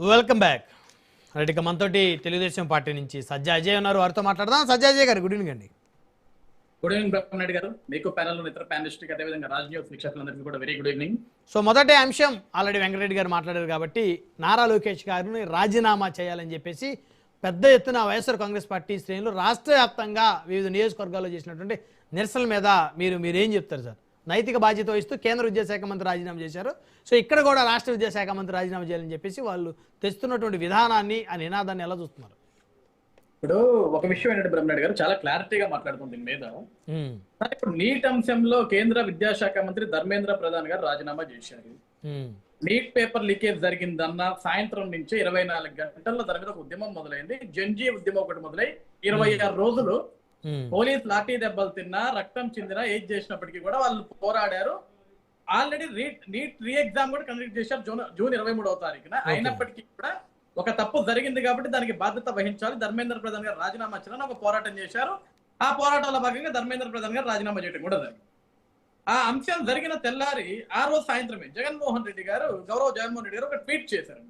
Welcome back. Right, ఇక మనతోటి Telugu Desam party నుంచి సజ్జా అజయ్ ఉన్నారు, వారితో మాట్లాడదాం. సజ్జా అజయ్ గారు, గుడ్ ఈవినింగ్ అండి. గుడ్ ఈవినింగ్ బ్రహ్మనాయుడు గారు, మీకు ప్యానల్ ఇతర ప్యానలిస్ట్ అదేవిధంగా రాజ్ న్యూస్ వీక్షకులందరికీ కూడా వెరీ గుడ్ ఈవినింగ్. సో మొదటి అంశం ఆల్రెడీ వెంకటరెడ్డి గారు మాట్లాడారు కాబట్టి నారా లోకేష్ గారిని రాజీనామా చేయాలని చెప్పేసి పెద్ద ఎత్తున వైఎస్ఆర్ కాంగ్రెస్ పార్టీ శ్రేణులు రాష్ట్ర వ్యాప్తంగా వివిధ నియోజకవర్గాల్లో చేసినటువంటి నిరసనల మీద మీరేం చెప్తారు సార్? నైతిక బాధ్యత వహిస్తూ కేంద్ర విద్యాశాఖ మంత్రి రాజీనామా చేశారు. సో ఇక్కడ కూడా రాష్ట్ర విద్యాశాఖ మంత్రి రాజీనామా చేయాలని చెప్పేసి వాళ్ళు తెస్తున్నటువంటి విధానాన్ని ఆ నినాదాన్ని ఎలా చూస్తున్నారు? ఇప్పుడు ఒక విషయం ఏంటంటే బ్రహ్మనాయుడు గారు చాలా క్లారిటీగా మాట్లాడుతుంది దీని మీద. ఇప్పుడు నీట్ అంశంలో కేంద్ర విద్యాశాఖ మంత్రి ధర్మేంద్ర ప్రధాన్ గారు రాజీనామా చేశారు. నీట్ పేపర్ లీకేజ్ జరిగిందన్న సాయంత్రం నుంచి 24 గంటల్లో దాని మీద ఒక ఉద్యమం మొదలైంది. జంజీ ఉద్యమం ఒకటి మొదలై 26 రోజులు పోలీస్ లాఠీ దెబ్బలు తిన్నా, రక్తం చిందినా, ఏది చేసినప్పటికీ కూడా వాళ్ళు పోరాడారు. ఆల్రెడీ నీట్ రీ ఎగ్జామ్ కూడా కండక్ట్ చేశారు జూన్ 23వ తారీఖున. అయినప్పటికీ కూడా ఒక తప్పు జరిగింది కాబట్టి దానికి బాధ్యత వహించాలి, ధర్మేంద్ర ప్రధాన్ గారు రాజీనామా చేయాలని ఒక పోరాటం చేశారు. ఆ పోరాటంలో భాగంగా ధర్మేంద్ర ప్రధాన్ గారు రాజీనామా చేయడం కూడా జరిగింది. ఆ అంశం జరిగిన తెల్లారి ఆ రోజు సాయంత్రమే జగన్మోహన్ రెడ్డి గారు ఒక ట్వీట్ చేశారు.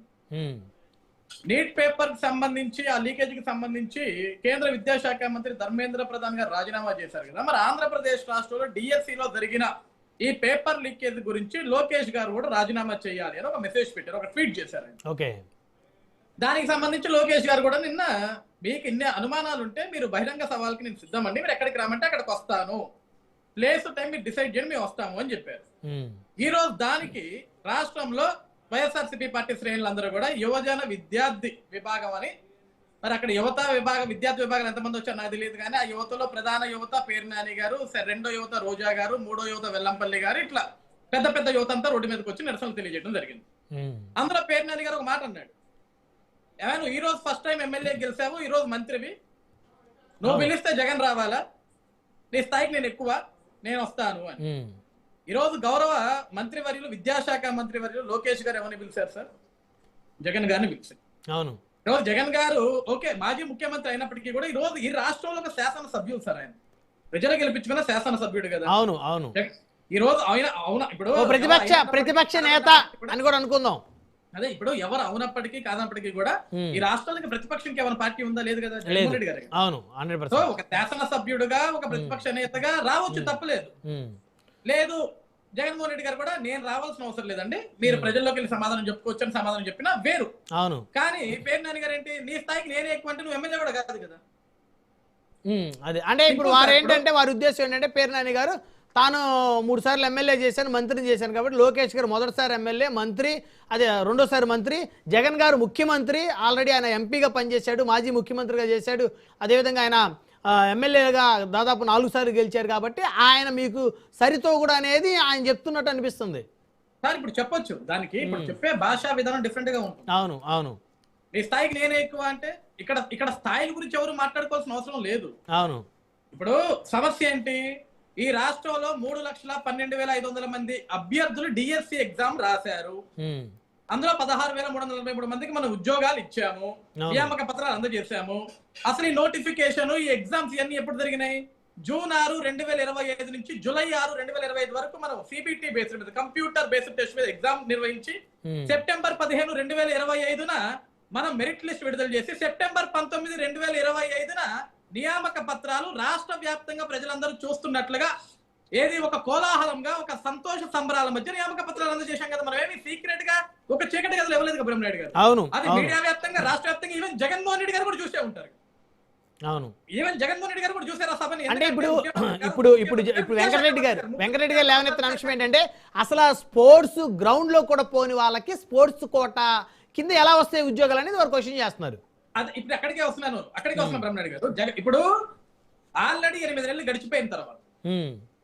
నీట్ పేపర్ కి సంబంధించి, ఆ లీకేజ్ కి సంబంధించి కేంద్ర విద్యాశాఖ మంత్రి ధర్మేంద్ర ప్రధాన్ గారు రాజీనామా చేశారు కదా, మరి ఆంధ్రప్రదేశ్ రాష్ట్రంలో డిఎస్సిలో జరిగిన ఈ పేపర్ లీకేజ్ గురించి లోకేష్ గారు కూడా రాజీనామా చేయాలి అని ఒక మెసేజ్ పెట్టారు, ఒక ట్వీట్ చేశారు. ఓకే, దానికి సంబంధించి లోకేష్ గారు కూడా నిన్న, మీకు ఇన్ని అనుమానాలు ఉంటే మీరు బహిరంగ సవాల్కి నేను సిద్ధమండి, మీరు ఎక్కడికి రామంటే అక్కడికి వస్తాను, ప్లేస్ టైం మీరు డిసైడ్ చేయండి, మేము వస్తాము అని చెప్పారు. ఈ రోజు దానికి రాష్ట్రంలో వైఎస్ఆర్సీపీ పార్టీ శ్రేణులందరూ కూడా యువజన విద్యార్థి విభాగం అని, మరి అక్కడ విద్యార్థి విభాగం ఎంతమంది వచ్చారు నాకు తెలియదు కానీ ఆ యువతలో ప్రధాన యువత పేర్నాని గారు, రెండో యువత రోజా గారు, మూడో యువత వెల్లంపల్లి గారు, ఇట్లా పెద్ద పెద్ద యువత అంతా రోడ్డు మీదకి వచ్చి నిరసనలు తెలియజేయడం జరిగింది. అందులో పేర్నాని గారు ఒక మాట అన్నాడు, ఏమైనా ఈ రోజు ఫస్ట్ టైం ఎమ్మెల్యే గెలిచావు, ఈ రోజు మంత్రివి, నువ్వు పిలిస్తే జగన్ రావాలా, నీ స్థాయికి నేను ఎక్కువ, నేను వస్తాను అని. ఈ రోజు గౌరవ మంత్రివర్యులు, విద్యాశాఖ మంత్రివర్యులు లోకేష్ గారు ఎవరిని పిలిచారు సార్? జగన్ గారిని పిలిచారు. అవును, ఈరోజు జగన్ గారు ఓకే మాజీ ముఖ్యమంత్రి అయినప్పటికీ కూడా ఈ రోజు ఈ రాష్ట్రంలో ఒక శాసన సభ్యులు సార్, ఆయన ప్రజలు గెలిపించుకున్న శాసన సభ్యుడు కదా. అవును అవును, ఈ రోజు అవునా ఇప్పుడు ప్రతిపక్ష నేత అని కూడా అనుకుందాం. అదే ఇప్పుడు ఎవరు అవునప్పటికీ కాదన్నప్పటికీ కూడా ఈ రాష్ట్రానికి ప్రతిపక్షంకి ఏమైనా పార్టీ ఉందా? లేదు కదా, జగన్మోహన్ రెడ్డి గారు. అవును, ఒక శాసన సభ్యుడుగా, ఒక ప్రతిపక్ష నేతగా రావచ్చు, తప్పలేదు. లేదు, జగన్మోహన్ రెడ్డి గారు కూడా నేను రావాల్సిన అవసరం లేదండి, మీరు ప్రజల్లోకి వెళ్ళి సమాధానం చెప్పుకోవచ్చు అని సమాధానం చెప్పినా వేరు. అవును, కానీ పేర్నాని గారు ఏంటి, నీ స్థాయికి నేనే ఎక్కువ అంటే నువ్వు ఎమ్మెల్యే కూడా కాదు కదా. అదే అంటే ఇప్పుడు వారు ఏంటంటే, వారి ఉద్దేశం ఏంటంటే పేర్నాని గారు తాను 3 సార్లు ఎమ్మెల్యే చేశాను, మంత్రిని చేశాను కాబట్టి లోకేష్ గారు మొదటిసారి ఎమ్మెల్యే, మంత్రి, అదే రెండోసారి మంత్రి, జగన్ గారు ముఖ్యమంత్రి, ఆల్రెడీ ఆయన ఎంపీగా పనిచేశాడు, మాజీ ముఖ్యమంత్రిగా చేశాడు, అదేవిధంగా ఆయన ఎమ్మెల్యేగా దాదాపు 4 సార్లు గెలిచారు కాబట్టి ఆయన మీకు సరితో కూడా అనేది ఆయన చెప్తున్నట్టు అనిపిస్తుంది సార్. ఇప్పుడు చెప్పొచ్చు, దానికి ఇప్పుడు చెప్పే భాషా విధానం డిఫరెంట్ గా ఉంటుంది. అవును అవును, నీ స్థాయికి నేనే ఎక్కువ అంటే ఇక్కడ స్థాయిల గురించి ఎవరు మాట్లాడుకోవాల్సిన అవసరం లేదు. అవును, ఇప్పుడు సమస్య ఏంటి, ఈ రాష్ట్రంలో 3,12,500 మంది అభ్యర్థులు డిఎస్సి ఎగ్జామ్ రాశారు. అందులో 16,343 మందికి మనం ఉద్యోగాలు ఇచ్చాము, నియామక పత్రాలు అందజేశాము. అసలు ఈ నోటిఫికేషన్, ఈ ఎగ్జామ్స్ ఇవన్నీ ఎప్పుడు జరిగినాయి? జూన్ 6, 2025 నుంచి జూలై 6, 2025 వరకు మనం సిబిటి బేస్డ్ మీద, కంప్యూటర్ బేస్డ్ టెస్ట్ మీద ఎగ్జామ్ నిర్వహించి సెప్టెంబర్ 15, 2025న మనం మెరిట్ లిస్ట్ విడుదల చేసి సెప్టెంబర్ 19, 2025న నియామక పత్రాలు రాష్ట్ర వ్యాప్తంగా ప్రజలందరూ చూస్తున్నట్లుగా ఏది ఒక కోలాహలంగా, ఒక సంతోష సంబరాల మధ్య నియామక పత్రాలు అందజేశాం కదా. మనం ఏమి సీక్రెట్ గా ఒక చీకటి గదులు ఇవ్వలేదు కదా బ్రహ్మనాయుడు గారు. అవును, అది మీడియా వ్యాప్తంగా, రాష్ట్ర వ్యాప్తంగా, ఈవెన్ జగన్మోహన్ రెడ్డి గారు కూడా చూసే ఉంటారు. అవును, ఈవెన్ జగన్మోహన్ రెడ్డి గారు కూడా చూసారు ఆ సభని. అంటే ఇప్పుడు వెంకటరెడ్డి గారు లేవనెత్తిన అంశం ఏంటంటే, అసలు స్పోర్ట్స్ గ్రౌండ్ లో కూడా పోని వాళ్ళకి స్పోర్ట్స్ కోట కింద ఎలా వస్తాయి ఉద్యోగాలు అనేది వారు క్వశ్చన్ చేస్తున్నారు. అది ఇప్పుడు అక్కడికే వస్తున్నాను బ్రహ్మనాయుడు గారు. ఇప్పుడు ఆల్రెడీ 8 నెలలు గడిచిపోయిన తర్వాత,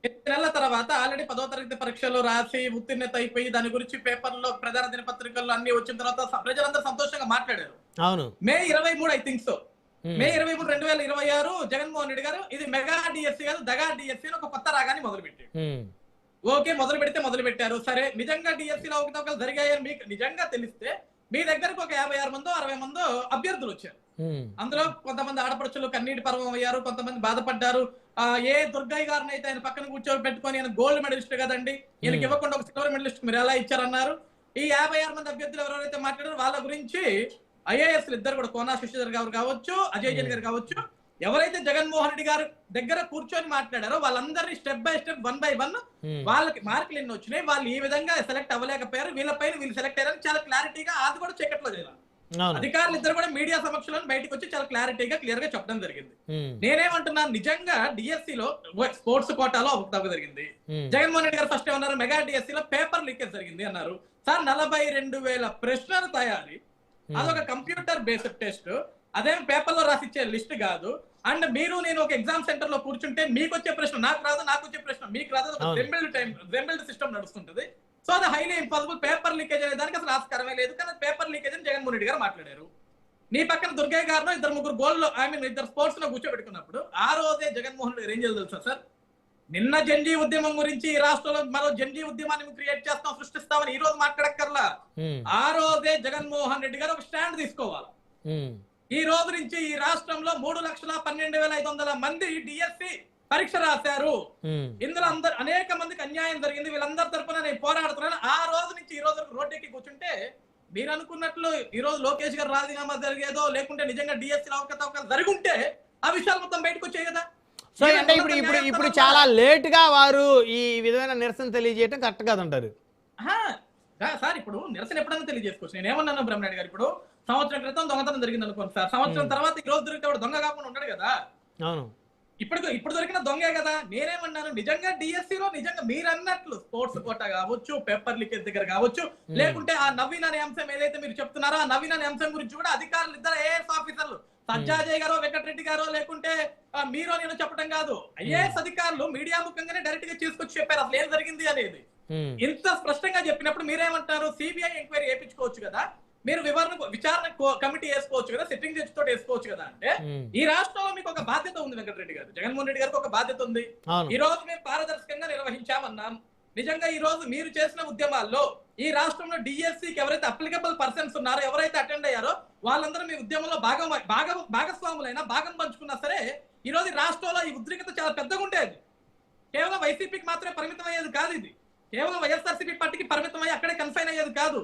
8 నెలల తర్వాత ఆల్రెడీ 10వ తరగతి పరీక్షలు రాసి ఉత్తీర్ణత అయిపోయి దాని గురించి పేపర్లో, ప్రధాన దినపత్రికల్లో అన్ని వచ్చిన తర్వాత ప్రజలందరూ సంతోషంగా మాట్లాడారు. అవును, మే 23 ఐ థింక్ సో, మే 23, 2026 జగన్మోహన్ రెడ్డి గారు ఇది మెగా డిఎస్సి కాదు దగా డిఎస్సి ఒక కొత్త రాగాన్ని మొదలుపెట్టారు. ఓకే, మొదలు పెట్టారు. సరే, నిజంగా డిఎస్సిలో అవకతవకలు జరిగాయని మీకు నిజంగా తెలిస్తే మీ దగ్గరకు ఒక 56 మందో 60 మందో అభ్యర్థులు వచ్చారు. అందులో కొంతమంది ఆడపడుచులు కన్నీటి పర్వం అయ్యారు, కొంతమంది బాధపడ్డారు. ఏ దుర్గయ్య గారిని అయితే ఆయన పక్కన కూర్చోబెట్టుకొని ఆయన గోల్డ్ మెడలిస్ట్ కదండి, ఈయనకి ఇవ్వకుండా ఒక సిల్వర్ మెడలిస్ట్ మీరు ఎలా ఇచ్చారన్నారు. ఈ 56 మంది అభ్యర్థులు ఎవరైతే మాట్లాడారో వాళ్ళ గురించి ఐఏఎస్లు ఇద్దరు కూడా కోనా శశిధర్ గారు కావచ్చు, అజయ్ జైన్ గారు కావచ్చు, ఎవరైతే జగన్మోహన్ రెడ్డి గారు దగ్గర కూర్చొని మాట్లాడారో వాళ్ళందరినీ స్టెప్ బై స్టెప్ 1 by 1 వాళ్ళకి మార్కులు ఎన్ని వచ్చినాయి, వాళ్ళు ఈ విధంగా సెలెక్ట్ అవ్వలేకపోయారు, వీళ్ళపైన వీళ్ళు సెలెక్ట్ అయ్యారని చాలా క్లారిటీగా అది కూడా చీకట్లో చేయాలి. అధికారులు ఇద్దరు కూడా మీడియా సమక్షంలో బయటకు వచ్చి చాలా క్లారిటీగా క్లియర్ గా చెప్పడం జరిగింది. నేనేమంటున్నాను, నిజంగా డిఎస్సి లో స్పోర్ట్స్ కోటాలో అవకతవక జరిగింది. జగన్మోహన్ రెడ్డి గారు ఫస్ట్ ఏమన్నారు, మెగా డిఎస్సి లో పేపర్ లీకేజ్ జరిగింది అన్నారు. సార్ 42,000 ప్రశ్నలు తయారీ, అదొక కంప్యూటర్ బేస్డ్ టెస్ట్, అదేం పేపర్ లో రాసిచ్చే లిస్ట్ కాదు. అండ్ మీరు నేను ఒక ఎగ్జామ్ సెంటర్ లో కూర్చుంటే మీకు వచ్చే ప్రశ్న నాకు రాదు, నాకు వచ్చే ప్రశ్న మీకు రాదు, జెంబిల్డ్ సిస్టమ్ నడుస్తుంటది. సో అది హైలీ ఇంపాసిబుల్. పేపర్ లీకేజ్ అనే దానికి అసలు ఆస్కారమే లేదు. కానీ పేపర్ లీకేజ్ అని జగన్మోహన్ రెడ్డి గారు మాట్లాడారు. నీ పక్కన దుర్గయ్య గారు ఇద్దరు ముగ్గురు గోల్ లో ఇద్దరు స్పోర్ట్స్ లో కూర్చోబెట్టుకున్నప్పుడు ఆ రోజే జగన్మోహన్ రెడ్డి గారు ఏం చేయాలి తెలుసా సార్, నిన్న జంజీ ఉద్యమం గురించి ఈ రాష్ట్రంలో మరో జంజీ ఉద్యమాన్ని క్రియేట్ చేస్తాం, సృష్టిస్తామని ఈ రోజు మాట్లాడక్కర్లా. ఆ రోజే జగన్మోహన్ రెడ్డి గారు ఒక స్టాండ్ తీసుకోవాలి. ఈ రోజు నుంచి ఈ రాష్ట్రంలో 3,12,500 మంది డిఎస్సి పరీక్ష రాశారు. ఇందులో అనేక మందికి అన్యాయం జరిగింది. వీళ్ళందరి తరపున నేను పోరాడుతున్నాను. ఆ రోజు నుంచి ఈ రోజు రోడ్డెక్కి కూర్చుంటే మీరు అనుకున్నట్లు ఈ రోజు లోకేష్ గారు రాజీనామా జరిగేదో, లేకుంటే నిజంగా డిఎస్సి అవకతవకలు జరుగుంటే ఆ విషయాలు మొత్తం బయటకు వచ్చాయి కదా. సో అంటే ఇప్పుడు చాలా లేట్ గా వారు ఈ విధమైన నిరసన తెలియజేయడం కరెక్ట్ కాదంటారు సార్? ఇప్పుడు నిరసన ఎప్పుడన్నా తెలియజేసుకోవచ్చు. నేను ఏమన్నాను బ్రహ్మనాయుడు గారు, ఇప్పుడు సంవత్సరం క్రితం దొంగతనం జరిగింది అనుకోండి సార్, సంవత్సరం తర్వాత ఈ రోజు దొరికితే దొంగ కాకుండా ఉంటాడు కదా. అవును, ఇప్పుడు దొరికిన దొంగే కదా. నేనేమన్నాను, నిజంగా డిఎస్సిలో నిజంగా మీరు అన్నట్లు స్పోర్ట్స్ కోటా కావచ్చు, పేపర్ లీకేజ్ దగ్గర కావచ్చు, లేకుంటే ఆ నవీన్ అనే అంశం ఏదైతే మీరు చెప్తున్నారో ఆ నవీన్ అనే అంశం గురించి కూడా అధికారులు ఇద్దరు ఐఏఎస్ ఆఫీసర్లు సజ్జాజయ్ గారో వెంకటరెడ్డి గారో లేకుంటే మీరో నేను చెప్పడం కాదు, ఐఏఎస్ అధికారులు మీడియా ముఖంగానే డైరెక్ట్ గా తీసుకొచ్చి చెప్పారు అసలు ఏం జరిగింది అనేది. ఇంత స్పష్టంగా చెప్పినప్పుడు మీరేమంటారు, సిబిఐ ఎంక్వైరీ వేయించుకోవచ్చు కదా, మీరు విచారణ కమిటీ వేసుకోవచ్చు కదా, సిట్టింగ్ జడ్జి తోటి వేసుకోవచ్చు కదా. అంటే ఈ రాష్ట్రంలో మీకు ఒక బాధ్యత ఉంది వెంకటరెడ్డి గారు, జగన్మోహన్ రెడ్డి గారికి ఒక బాధ్యత ఉంది. ఈ రోజు మేము పారదర్శకంగా నిర్వహించామన్నాం. నిజంగా ఈ రోజు మీరు చేసిన ఉద్యమాల్లో ఈ రాష్ట్రంలో డిఎస్సికి ఎవరైతే అప్లికబుల్ పర్సన్స్ ఉన్నారో, ఎవరైతే అటెండ్ అయ్యారో వాళ్ళందరూ మీ ఉద్యమంలో భాగస్వాములైనా భాగం పంచుకున్నా సరే ఈ రోజు రాష్ట్రంలో ఈ ఉద్రిక్తత చాలా పెద్దగా ఉండేది. కేవలం వైసీపీకి మాత్రమే పరిమితం అయ్యేది కాదు, ఇది కేవలం వైఎస్ఆర్సీపీ పార్టీకి పరిమితం అయ్యి అక్కడే కన్ఫైన్ అయ్యేది కాదు.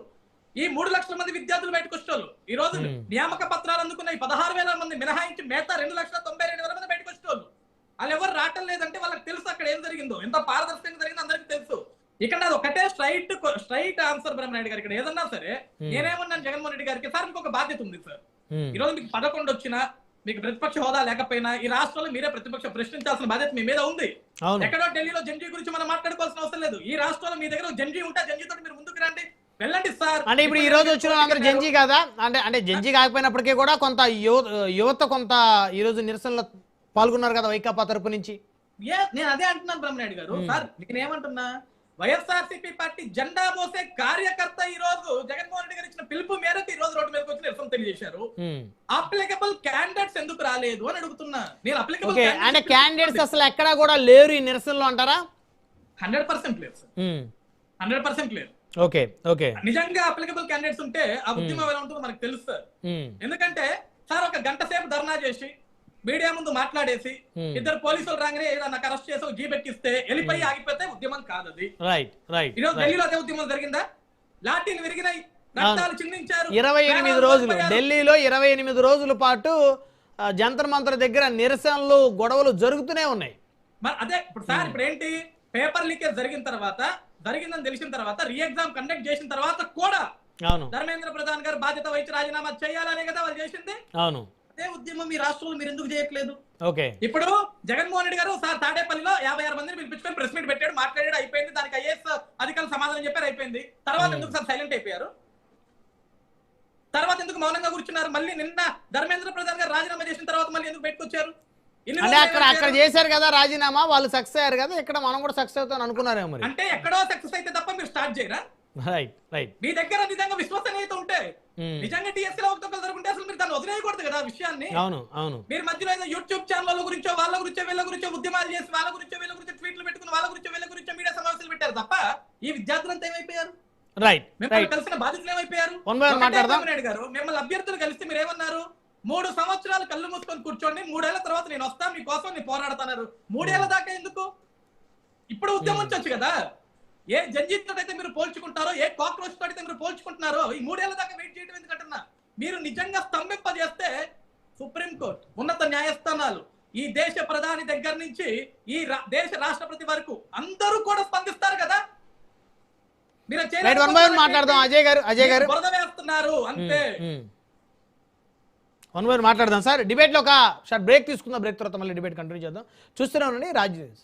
ఈ 3 లక్షల మంది విద్యార్థులు బయటకు వచ్చేవాళ్ళు ఈ రోజు నియామక పత్రాలు అందుకున్న ఈ 16,000 మంది మినహాయించి మిగతా 2,92,000 మంది బయటకు వచ్చేవాళ్ళు. వాళ్ళు ఎవరు రావటం లేదంటే వాళ్ళకి తెలుసు అక్కడ ఏం జరిగిందో, ఎంత పారదర్శకంగా జరిగిందో అందరికీ తెలుసు. ఇక్కడ నాది ఒకటే స్ట్రైట్ ఆన్సర్ బ్రహ్మనాయుడు గారు, ఇక్కడ ఏదన్నా సరే నేనేమన్నాను జగన్మోహన్ రెడ్డి గారికి, సార్ మీకు ఒక బాధ్యత ఉంది సార్, ఈ రోజు మీకు 11 వచ్చినా మీకు ప్రతిపక్ష హోదా లేకపోయినా ఈ రాష్ట్రంలో మీరే ప్రతిపక్ష ప్రశ్నించాల్సిన బాధ్యత మీ మీద ఉంది. ఎక్కడో ఢిల్లీలో జంజీ గురించి మనం మాట్లాడుకోవాల్సిన అవసరం లేదు. ఈ రాష్ట్రంలో మీ దగ్గర జంజీ ఉంటే జంజీ తోటి మీరు ముందుకు రండి, వెళ్ళండి సార్. అంటే ఇప్పుడు ఈ రోజు వచ్చిన అందరూ జంజీ కదా, అంటే జంజీ కాకపోయినప్పటికీ కూడా కొంత యువత కొంత ఈ రోజు నిరసనలో పాల్గొన్నారు కదా వైకాపా తరపు నుంచి. నేను అదే అంటున్నాను బ్రహ్మనాయుడు గారు. సార్ నేనేమంటున్నా, వైఎస్ఆర్సీపీ పార్టీ జెండా మోసే కార్యకర్త ఈ రోజు జగన్మోహన్ రెడ్డి గారు ఇచ్చిన పిలుపు మేరకు ఈ రోజు రోడ్డు మీదకి వచ్చి నిరసన తెలియజేశారు. అప్లికబుల్ క్యాండిడేట్స్ ఎందుకు రాలేదు అని అడుగుతున్నా నేను. అప్లికబుల్ అంటే క్యాండిడేట్స్ అసలు ఎక్కడా కూడా లేరు ఈ నిరసనలో అంటారా? 100% లేదు సార్, 100% లేదు. ఓకే ఓకే, నిజంగా అప్లికబుల్ క్యాండిడేట్స్ ఉంటే ఆ ఉద్యమం ఎలా ఉంటుందో మనకు తెలుసు సార్. ఎందుకంటే సార్ ఒక గంట సేపు ధర్నా చేసి మీడియా ముందు మాట్లాడేసి ఇద్దరు పోలీసులు రాగానే నాకు అరెస్ట్ చేసి జీబెక్కిస్తే వెళ్ళిపోయి ఆగిపోతే ఉద్యమం కాదు అది. ఈరోజు ఢిల్లీలో అదే ఉద్యమం జరిగిందా? లాఠీలు విరిగినాయి, రక్తాలు చిందించారు. 28 రోజులు ఢిల్లీలో 28 రోజుల పాటు జంతర్ మంతర్ దగ్గర నిరసనలు గొడవలు జరుగుతూనే ఉన్నాయి. అదే ఇప్పుడు సార్ ఇప్పుడు ఏంటి, పేపర్ లీకేజ్ జరిగిందని తెలిసిన తర్వాత రీ ఎగ్జామ్ కండక్ట్ చేసిన తర్వాత కూడా ధర్మేంద్ర ప్రధాన్ గారు బాధ్యత వహించి రాజీనామా చేయాలనే కదా వాళ్ళు చేసింది. అవును, అదే ఉద్యమం మీ రాష్ట్రంలో మీరు ఎందుకు చేయట్లేదు? ఓకే, ఇప్పుడు జగన్మోహన్ రెడ్డి గారు సార్ తాడేపల్లిలో 56 మందిని పిలిపించుకొని ప్రెస్ మీట్ పెట్టాడు, మాట్లాడాడు, అయిపోయింది. దానికి ఐఏఎస్ అధికారులు సమాధానం చెప్పారు, అయిపోయింది. తర్వాత ఎందుకు సార్ సైలెంట్ అయిపోయారు? తర్వాత ఎందుకు మౌనంగా కూర్చున్నారు? మళ్ళీ నిన్న ధర్మేంద్ర ప్రధాన్ గారు రాజీనామా చేసిన తర్వాత మళ్ళీ ఎందుకు బయటకు వచ్చారు? అంటే అక్కడ చేశారు కదా రాజీనామా, వాళ్ళు సక్సెస్ అయ్యారు కదా, ఇక్కడ మనం కూడా సక్సెస్ అవుతాం అనుకున్నారేమో. అంటే ఎక్కడో సక్సెస్ అయితే తప్ప మీరు స్టార్ట్ చేయరా? మీ దగ్గర నిజంగా విశ్వసనీయత ఉంటే, నిజంగా టీఎస్సీలో ఒకటొకరు జరుగుంటే అసలు మీరు దాన్ని వదిలేయకూడదు కదా విషయాన్ని. మీరు మధ్యలో ఏదో యూట్యూబ్ ఛానల్ గురించో వాళ్ళ గురించో వీళ్ళ గురించో ఉద్యమాలు చేసి వాళ్ళ గురించో వీళ్ళ గురించో ట్వీట్లు పెట్టుకుని వాళ్ళ గురించో వీళ్ళ గురించో మీడియా సమావేశాలు పెట్టారు తప్ప ఈ విద్యార్థులంతా ఏమైపోయారు? మిమ్మల్ని కలిసిన బాధితులు ఏమైపోయారు? మిమ్మల్ని అభ్యర్థులు కలిస్తే మీరు ఏమన్నారు? 3 సంవత్సరాలు కళ్ళు మూసుకొని కూర్చోండి, 3 ఏళ్ల తర్వాత నేను వస్తాను మీకోసం, నేను పోరాడతాను. 3 ఏళ్ల దాకా ఎందుకు? ఇప్పుడు ఉద్యమించవచ్చు కదా. ఏ జంజీత్ తోటి అయితే మీరు పోల్చుకుంటారో, ఏ కాక్రోచ్ తోటి అయితే మీరు పోల్చుకుంటున్నారో, ఈ 3 ఏళ్ల దాకా వెయిట్ చేయడం ఎందుకంటున్నా. మీరు నిజంగా స్తంభింపజేస్తే సుప్రీంకోర్టు, ఉన్నత న్యాయస్థానాలు, ఈ దేశ ప్రధాని దగ్గర నుంచి ఈ దేశ రాష్ట్రపతి వరకు అందరూ కూడా స్పందిస్తారు కదా. మీరు మాట్లాడదాం అజయ్ గారు బురద వేస్తున్నారు అంతే. వన్ బై మాట్లాడదాం సార్. డిబేట్లో ఒక షార్ట్ బ్రేక్ తీసుకుందాం. బ్రేక్ తర్వాత మళ్ళీ డిబేట్ కంటిన్యూ చేద్దాం. చూస్తూనే ఉండండి రాజ్ న్యూస్.